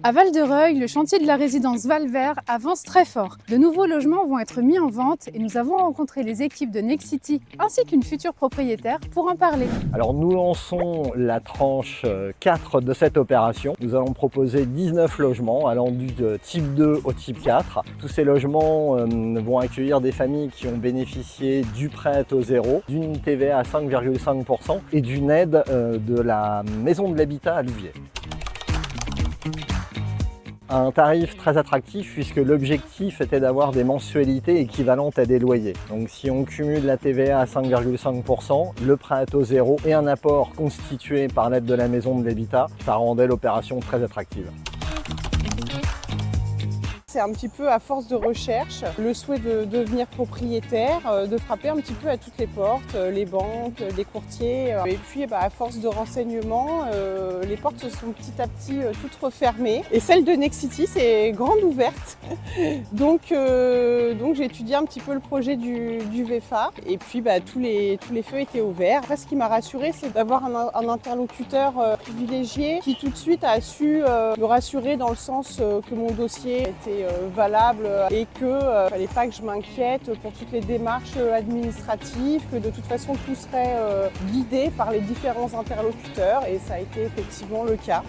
À Val-de-Reuil, le chantier de la résidence Val-Vert avance très fort. De nouveaux logements vont être mis en vente et nous avons rencontré les équipes de Nexity ainsi qu'une future propriétaire pour en parler. Alors nous lançons la tranche 4 de cette opération. Nous allons proposer 19 logements allant du type 2 au type 4. Tous ces logements vont accueillir des familles qui ont bénéficié du prêt à taux zéro, d'une TVA à 5,5% et d'une aide de la maison de l'habitat à Louviers. Un tarif très attractif puisque l'objectif était d'avoir des mensualités équivalentes à des loyers. Donc si on cumule la TVA à 5,5%, le prêt à taux zéro et un apport constitué par l'aide de la maison de l'habitat, ça rendait l'opération très attractive. C'est un petit peu à force de recherche, le souhait de devenir propriétaire, de frapper un petit peu à toutes les portes, les banques, les courtiers. Et puis à force de renseignements, les portes se sont petit à petit toutes refermées. Et celle de Nexity, c'est grande ouverte. Donc j'ai étudié un petit peu le projet du VFA. Et puis tous les feux étaient ouverts. Après, ce qui m'a rassurée, c'est d'avoir un interlocuteur privilégié qui tout de suite a su me rassurer dans le sens que mon dossier était valable et qu'il ne fallait pas que je m'inquiète pour toutes les démarches administratives, que de toute façon tout serait guidé par les différents interlocuteurs et ça a été effectivement le cas.